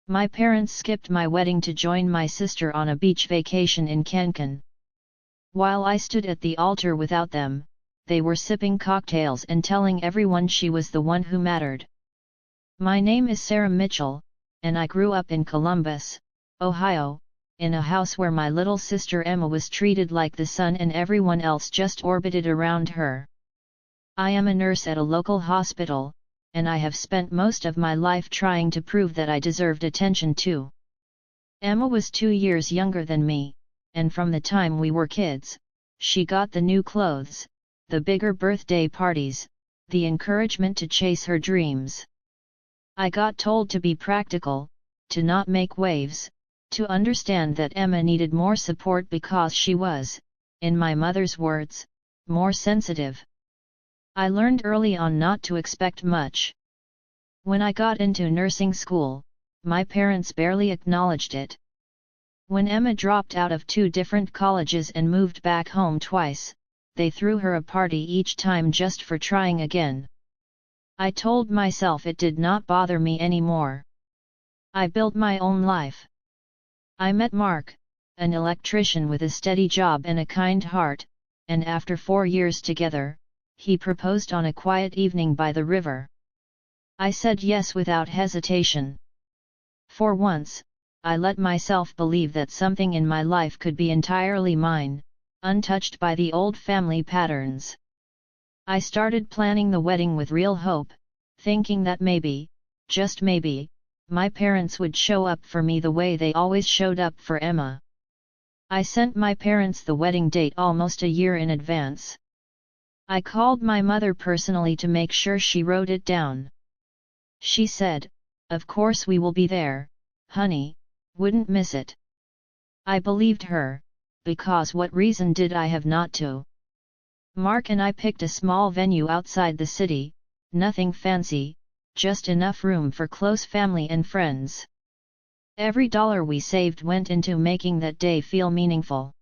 My parents skipped my wedding to join my sister on a beach vacation in Cancun. While I stood at the altar without them, they were sipping cocktails and telling everyone she was the one who mattered. My name is Sarah Mitchell, and I grew up in Columbus, Ohio, in a house where my little sister Emma was treated like the sun and everyone else just orbited around her. I am a nurse at a local hospital, and I have spent most of my life trying to prove that I deserved attention too. Emma was 2 years younger than me, and from the time we were kids, she got the new clothes, the bigger birthday parties, the encouragement to chase her dreams. I got told to be practical, to not make waves, to understand that Emma needed more support because she was, in my mother's words, more sensitive. I learned early on not to expect much. When I got into nursing school, my parents barely acknowledged it. When Emma dropped out of 2 different colleges and moved back home twice, they threw her a party each time just for trying again. I told myself it did not bother me anymore. I built my own life. I met Mark, an electrician with a steady job and a kind heart, and after 4 years together, he proposed on a quiet evening by the river. I said yes without hesitation. For once, I let myself believe that something in my life could be entirely mine, untouched by the old family patterns. I started planning the wedding with real hope, thinking that maybe, just maybe, my parents would show up for me the way they always showed up for Emma. I sent my parents the wedding date almost a year in advance. I called my mother personally to make sure she wrote it down. She said, "Of course we will be there, honey, wouldn't miss it." I believed her, because what reason did I have not to? Mark and I picked a small venue outside the city, nothing fancy, just enough room for close family and friends. Every dollar we saved went into making that day feel meaningful.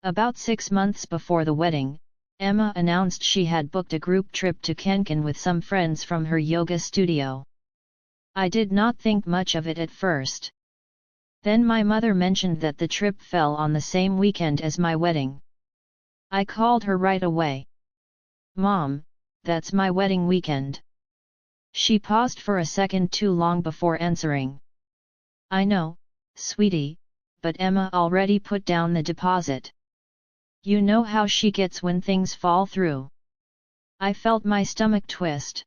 About 6 months before the wedding, Emma announced she had booked a group trip to Cancun with some friends from her yoga studio. I did not think much of it at first. Then my mother mentioned that the trip fell on the same weekend as my wedding. I called her right away. "Mom, that's my wedding weekend." She paused for a second too long before answering. "I know, sweetie, but Emma already put down the deposit. You know how she gets when things fall through." I felt my stomach twist.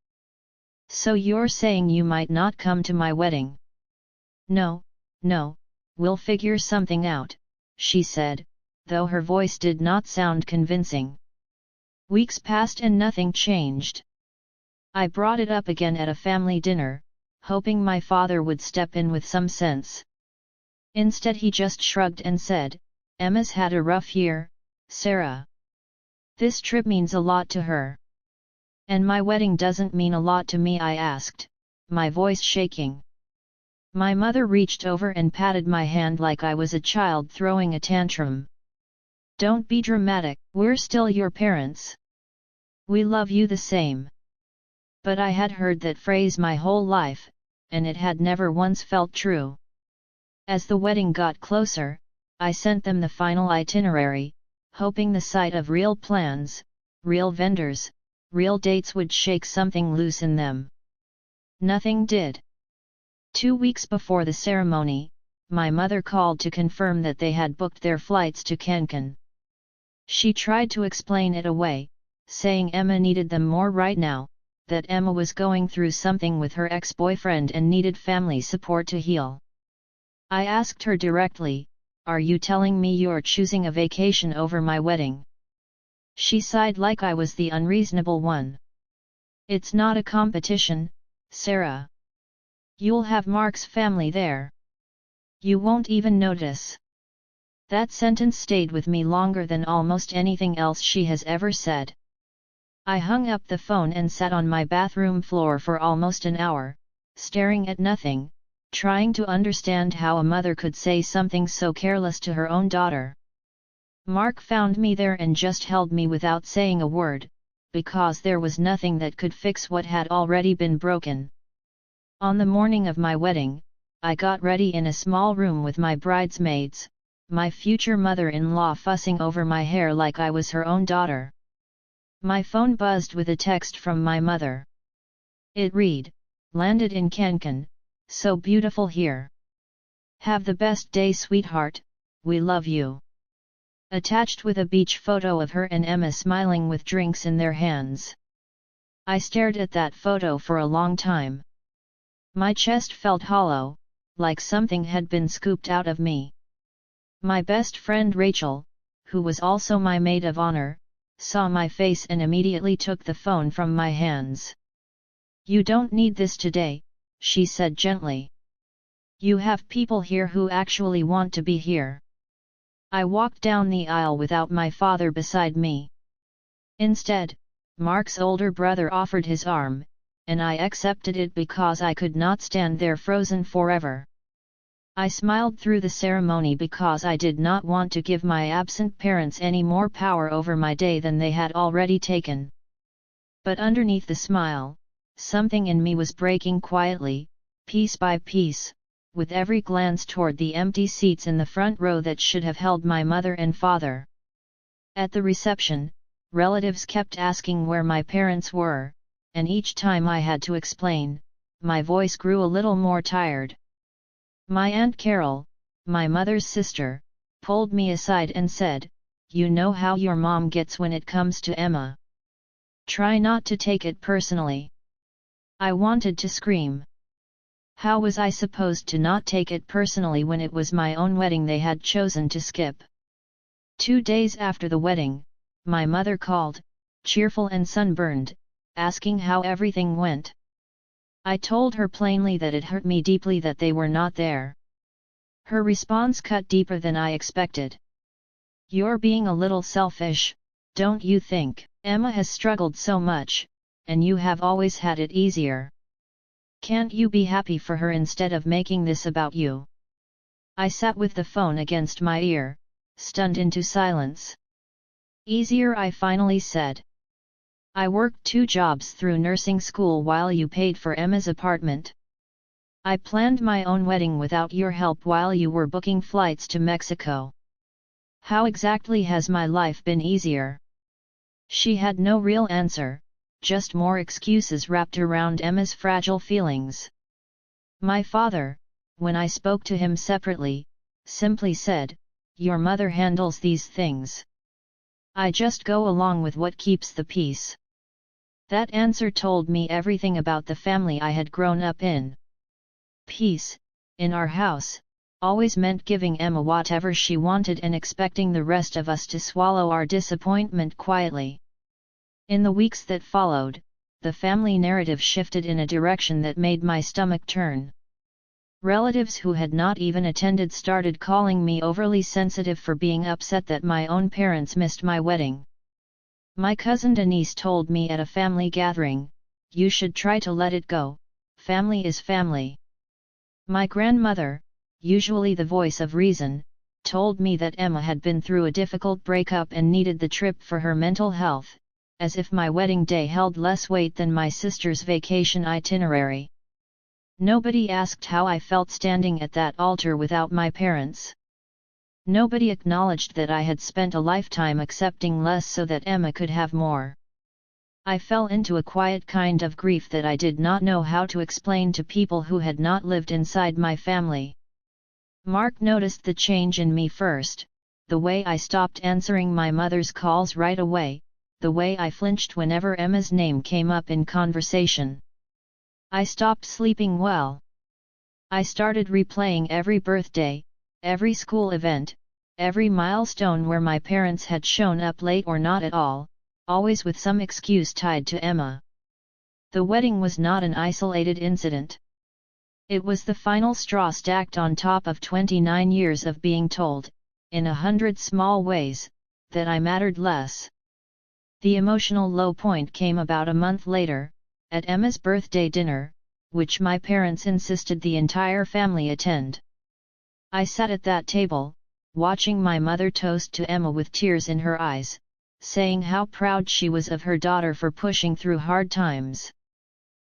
"So you're saying you might not come to my wedding?" No, we'll figure something out," she said, though her voice did not sound convincing. Weeks passed and nothing changed. I brought it up again at a family dinner, hoping my father would step in with some sense. Instead he just shrugged and said, "Emma's had a rough year, Sarah. This trip means a lot to her." "And my wedding doesn't mean a lot to me?" I asked, my voice shaking. My mother reached over and patted my hand like I was a child throwing a tantrum. "Don't be dramatic, we're still your parents. We love you the same." But I had heard that phrase my whole life, and it had never once felt true. As the wedding got closer, I sent them the final itinerary, hoping the sight of real plans, real vendors, real dates would shake something loose in them. Nothing did. 2 weeks before the ceremony, my mother called to confirm that they had booked their flights to Cancun. She tried to explain it away, saying Emma needed them more right now, that Emma was going through something with her ex-boyfriend and needed family support to heal. I asked her directly, "Are you telling me you're choosing a vacation over my wedding?" She sighed like I was the unreasonable one. "It's not a competition, Sarah. You'll have Mark's family there. You won't even notice." That sentence stayed with me longer than almost anything else she has ever said. I hung up the phone and sat on my bathroom floor for almost an hour, staring at nothing, trying to understand how a mother could say something so careless to her own daughter. Mark found me there and just held me without saying a word, because there was nothing that could fix what had already been broken. On the morning of my wedding, I got ready in a small room with my bridesmaids, my future mother-in-law fussing over my hair like I was her own daughter. My phone buzzed with a text from my mother. It read, "Landed in Cancun, so beautiful here. Have the best day, sweetheart, we love you." Attached with a beach photo of her and Emma smiling with drinks in their hands. I stared at that photo for a long time. My chest felt hollow, like something had been scooped out of me. My best friend Rachel, who was also my maid of honor, saw my face and immediately took the phone from my hands. "You don't need this today," she said gently. "You have people here who actually want to be here." I walked down the aisle without my father beside me. Instead, Mark's older brother offered his arm, and I accepted it because I could not stand there frozen forever. I smiled through the ceremony because I did not want to give my absent parents any more power over my day than they had already taken. But underneath the smile, something in me was breaking quietly, piece by piece, with every glance toward the empty seats in the front row that should have held my mother and father. At the reception, relatives kept asking where my parents were, and each time I had to explain, my voice grew a little more tired. My Aunt Carol, my mother's sister, pulled me aside and said, "You know how your mom gets when it comes to Emma. Try not to take it personally." I wanted to scream. How was I supposed to not take it personally when it was my own wedding they had chosen to skip? 2 days after the wedding, my mother called, cheerful and sunburned, asking how everything went. I told her plainly that it hurt me deeply that they were not there. Her response cut deeper than I expected. "You're being a little selfish, don't you think? Emma has struggled so much, and you have always had it easier. Can't you be happy for her instead of making this about you?" I sat with the phone against my ear, stunned into silence. "Easier," I finally said. "I worked 2 jobs through nursing school while you paid for Emma's apartment. I planned my own wedding without your help while you were booking flights to Mexico. How exactly has my life been easier?" She had no real answer, just more excuses wrapped around Emma's fragile feelings. My father, when I spoke to him separately, simply said, "Your mother handles these things. I just go along with what keeps the peace." That answer told me everything about the family I had grown up in. Peace, in our house, always meant giving Emma whatever she wanted and expecting the rest of us to swallow our disappointment quietly. In the weeks that followed, the family narrative shifted in a direction that made my stomach turn. Relatives who had not even attended started calling me overly sensitive for being upset that my own parents missed my wedding. My cousin Denise told me at a family gathering, "You should try to let it go, family is family." My grandmother, usually the voice of reason, told me that Emma had been through a difficult breakup and needed the trip for her mental health, as if my wedding day held less weight than my sister's vacation itinerary. Nobody asked how I felt standing at that altar without my parents. Nobody acknowledged that I had spent a lifetime accepting less so that Emma could have more. I fell into a quiet kind of grief that I did not know how to explain to people who had not lived inside my family. Mark noticed the change in me first, the way I stopped answering my mother's calls right away, the way I flinched whenever Emma's name came up in conversation. I stopped sleeping well. I started replaying every birthday, every school event, every milestone where my parents had shown up late or not at all, always with some excuse tied to Emma. The wedding was not an isolated incident. It was the final straw stacked on top of 29 years of being told, in 100 small ways, that I mattered less. The emotional low point came about a month later, at Emma's birthday dinner, which my parents insisted the entire family attend. I sat at that table, watching my mother toast to Emma with tears in her eyes, saying how proud she was of her daughter for pushing through hard times.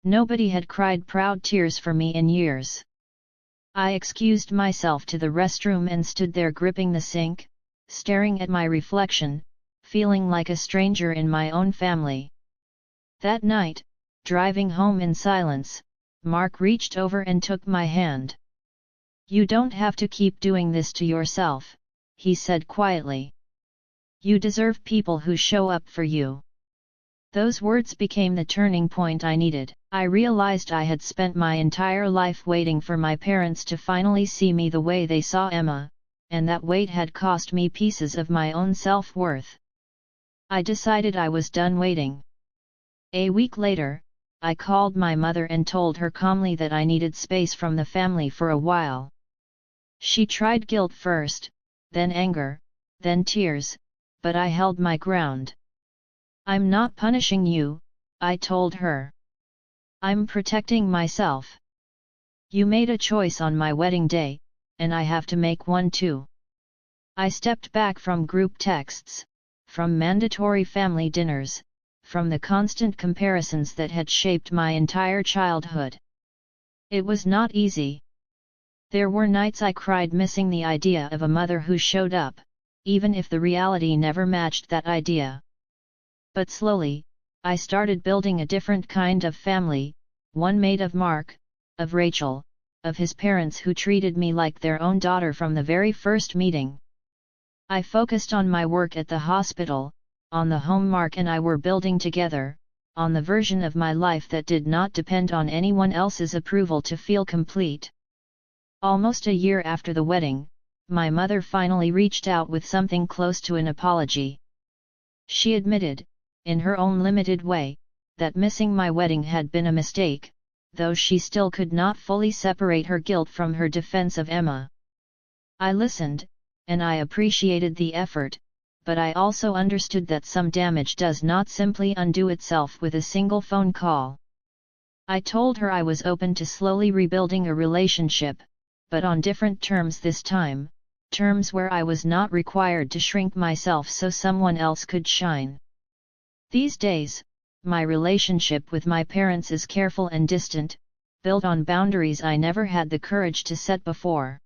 Nobody had cried proud tears for me in years. I excused myself to the restroom and stood there gripping the sink, staring at my reflection, feeling like a stranger in my own family. That night, driving home in silence, Mark reached over and took my hand. "You don't have to keep doing this to yourself," he said quietly. "You deserve people who show up for you." Those words became the turning point I needed. I realized I had spent my entire life waiting for my parents to finally see me the way they saw Emma, and that wait had cost me pieces of my own self-worth. I decided I was done waiting. A week later, I called my mother and told her calmly that I needed space from the family for a while. She tried guilt first, then anger, then tears, but I held my ground. "I'm not punishing you," I told her. "I'm protecting myself. You made a choice on my wedding day, and I have to make one too." I stepped back from group texts, from mandatory family dinners, from the constant comparisons that had shaped my entire childhood. It was not easy. There were nights I cried missing the idea of a mother who showed up, even if the reality never matched that idea. But slowly, I started building a different kind of family, one made of Mark, of Rachel, of his parents who treated me like their own daughter from the very first meeting. I focused on my work at the hospital, on the home Mark and I were building together, on the version of my life that did not depend on anyone else's approval to feel complete. Almost a year after the wedding, my mother finally reached out with something close to an apology. She admitted, in her own limited way, that missing my wedding had been a mistake, though she still could not fully separate her guilt from her defense of Emma. I listened, and I appreciated the effort, but I also understood that some damage does not simply undo itself with a single phone call. I told her I was open to slowly rebuilding a relationship, but on different terms this time, terms where I was not required to shrink myself so someone else could shine. These days, my relationship with my parents is careful and distant, built on boundaries I never had the courage to set before.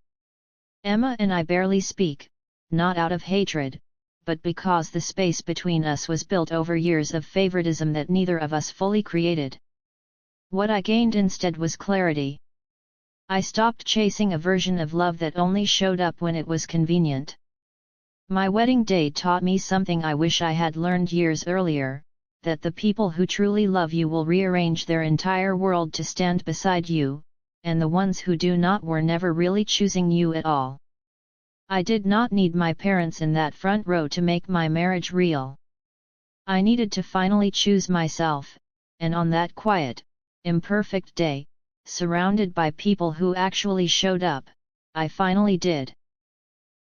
Emma and I barely speak, not out of hatred, but because the space between us was built over years of favoritism that neither of us fully created. What I gained instead was clarity. I stopped chasing a version of love that only showed up when it was convenient. My wedding day taught me something I wish I had learned years earlier, that the people who truly love you will rearrange their entire world to stand beside you, and the ones who do not were never really choosing you at all. I did not need my parents in that front row to make my marriage real. I needed to finally choose myself, and on that quiet, imperfect day, surrounded by people who actually showed up, I finally did.